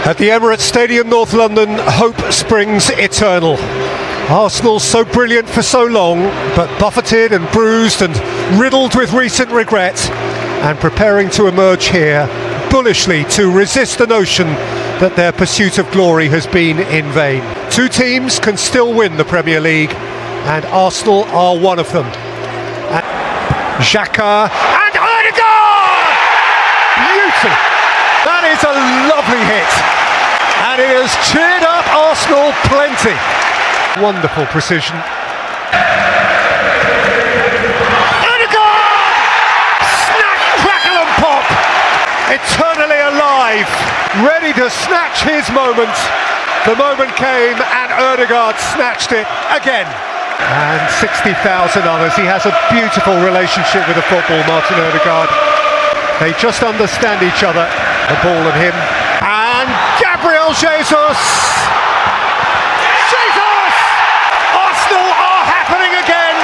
At the Emirates Stadium, North London, hope springs eternal. Arsenal so brilliant for so long, but buffeted and bruised and riddled with recent regret, and preparing to emerge here bullishly to resist the notion that their pursuit of glory has been in vain. Two teams can still win the Premier League, and Arsenal are one of them. And Xhaka and Ødegaard! Beauty! That is a lovely hit, and it has cheered up Arsenal plenty. Wonderful precision. Ødegaard! Snap, crackle and pop! Eternally alive, ready to snatch his moment. The moment came and Ødegaard snatched it again. And 60,000 others. He has a beautiful relationship with the football, Martin Ødegaard. They just understand each other, the ball and him. And Gabriel Jesus! Jesus! Arsenal are happening again!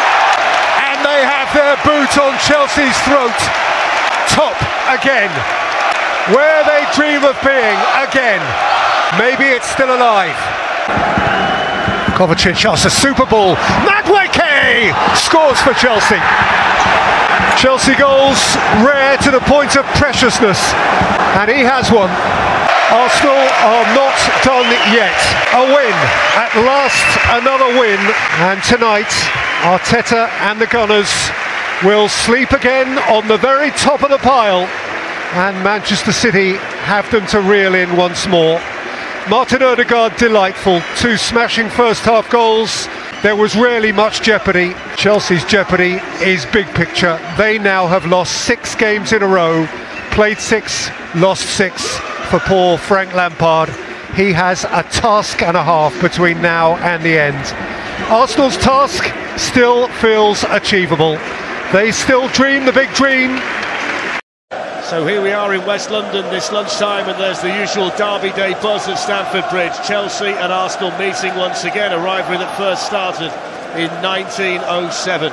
And they have their boot on Chelsea's throat. Top again. Where they dream of being again. Maybe it's still alive. Kovacic asks a super ball. Madueke scores for Chelsea. Chelsea goals rare to the point of preciousness, and he has one. Arsenal are not done yet. A win, at last another win, and tonight Arteta and the Gunners will sleep again on the very top of the pile, and Manchester City have them to reel in once more. Martin Ødegaard delightful, two smashing first half goals. There was rarely much jeopardy. Chelsea's jeopardy is big picture. They now have lost 6 games in a row, played 6, lost 6 for poor Frank Lampard. He has a task and a half between now and the end. Arsenal's task still feels achievable. They still dream the big dream. So here we are in West London this lunchtime, and there's the usual Derby Day buzz at Stamford Bridge. Chelsea and Arsenal meeting once again, a rivalry that first started in 1907.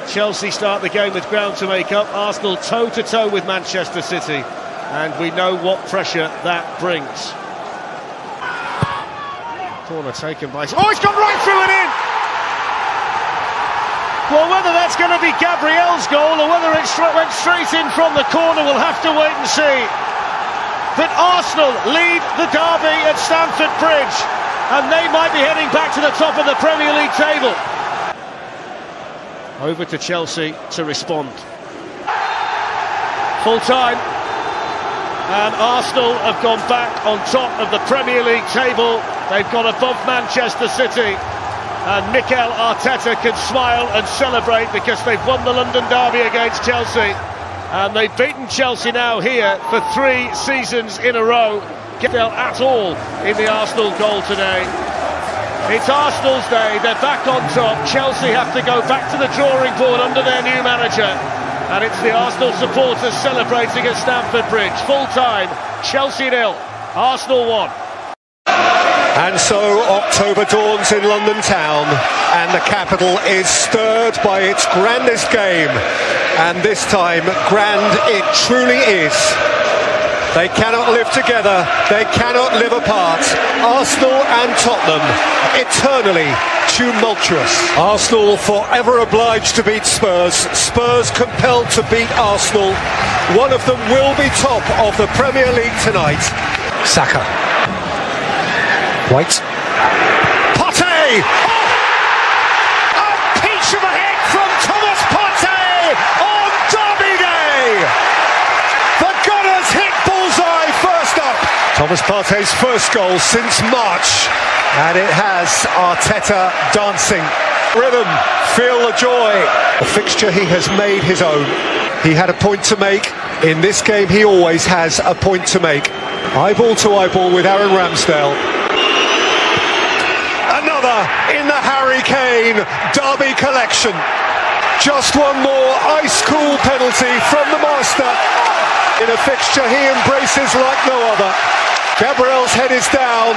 Chelsea start the game with ground to make up, Arsenal toe-to-toe with Manchester City, and we know what pressure that brings. Corner taken by... Oh, it's gone right through and in! Well, whether that's going to be Gabriel's goal or whether it went straight in from the corner, we'll have to wait and see. But Arsenal lead the derby at Stamford Bridge, and they might be heading back to the top of the Premier League table. Over to Chelsea to respond. Full time, and Arsenal have gone back on top of the Premier League table. They've got above Manchester City. And Mikel Arteta can smile and celebrate because they've won the London derby against Chelsea. And they've beaten Chelsea now here for 3 seasons in a row. Get dealt at all in the Arsenal goal today. It's Arsenal's day, they're back on top. Chelsea have to go back to the drawing board under their new manager. And it's the Arsenal supporters celebrating at Stamford Bridge. Full time, Chelsea 0, Arsenal 1. And so October dawns in London town, and the capital is stirred by its grandest game. And this time, grand it truly is. They cannot live together, they cannot live apart. Arsenal and Tottenham, eternally tumultuous. Arsenal forever obliged to beat Spurs, Spurs compelled to beat Arsenal. One of them will be top of the Premier League tonight. Saka. White. Partey! Oh! A peach of a hit from Thomas Partey on Derby Day! The Gunners hit bullseye first up. Thomas Partey's first goal since March, and it has Arteta dancing. Rhythm, feel the joy. A fixture he has made his own. He had a point to make. In this game he always has a point to make. Eyeball to eyeball with Aaron Ramsdale. In the Harry Kane Derby collection. Just one more ice-cool penalty from the master in a fixture he embraces like no other. Gabriel's head is down.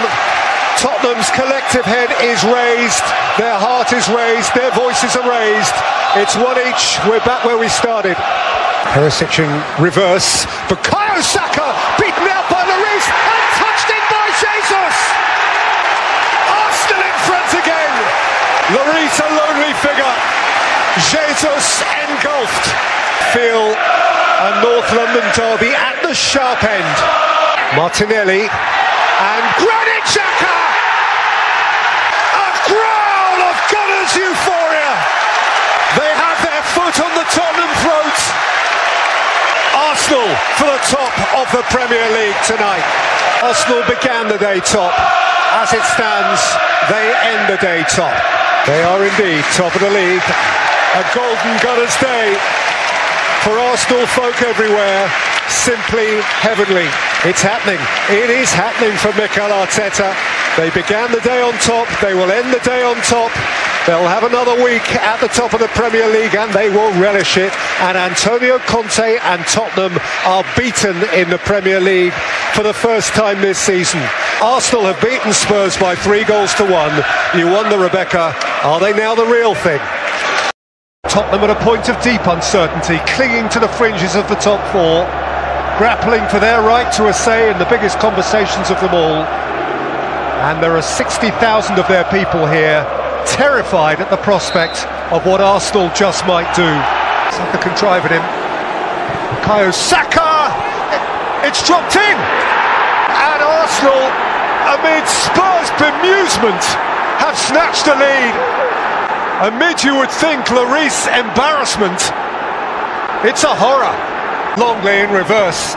Tottenham's collective head is raised. Their heart is raised. Their voices are raised. It's one each. We're back where we started. Perisic in reverse. Bukayo Saka beaten out by Lloris and touched it. Lloris a lonely figure. Jesus engulfed. Feel a North London derby at the sharp end. Martinelli and Granit Xhaka. A growl of Gunners euphoria. They have their foot on the Tottenham throat. Arsenal for the top of the Premier League tonight. Arsenal began the day top. As it stands, they end the day top. They are indeed top of the league. A golden Gunners day for Arsenal folk everywhere. Simply heavenly. It's happening. It is happening for Mikel Arteta. They began the day on top. They will end the day on top. They'll have another week at the top of the Premier League and they will relish it. And Antonio Conte and Tottenham are beaten in the Premier League for the first time this season. Arsenal have beaten Spurs by 3-1. You wonder, Rebecca, are they now the real thing? Tottenham at a point of deep uncertainty, clinging to the fringes of the top four, grappling for their right to a say in the biggest conversations of them all. And there are 60,000 of their people here, terrified at the prospect of what Arsenal just might do. Saka can drive at him. Bukayo Saka! It's dropped in! And Arsenal, amid Spurs' bemusement, have snatched the lead. Amid, you would think, Lloris' embarrassment. It's a horror. Longley in reverse.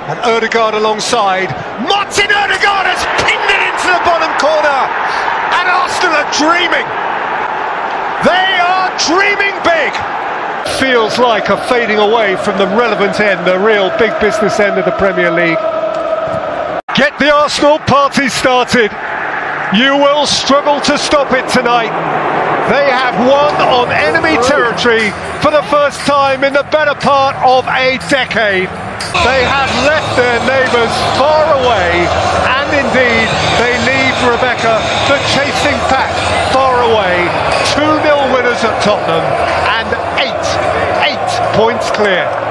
And Ødegaard alongside. Martin Ødegaard has pinned it into the bottom corner. And Arsenal are dreaming. They are dreaming big. Feels like a fading away from the relevant end, the real big business end of the Premier League. Get the Arsenal party started. You will struggle to stop it tonight. They have won on enemy territory for the first time in the better part of a decade. They have left their neighbours far away, and indeed they leave, Rebecca, the chasing pack far away. 2-0 winners at Tottenham and 8 points clear.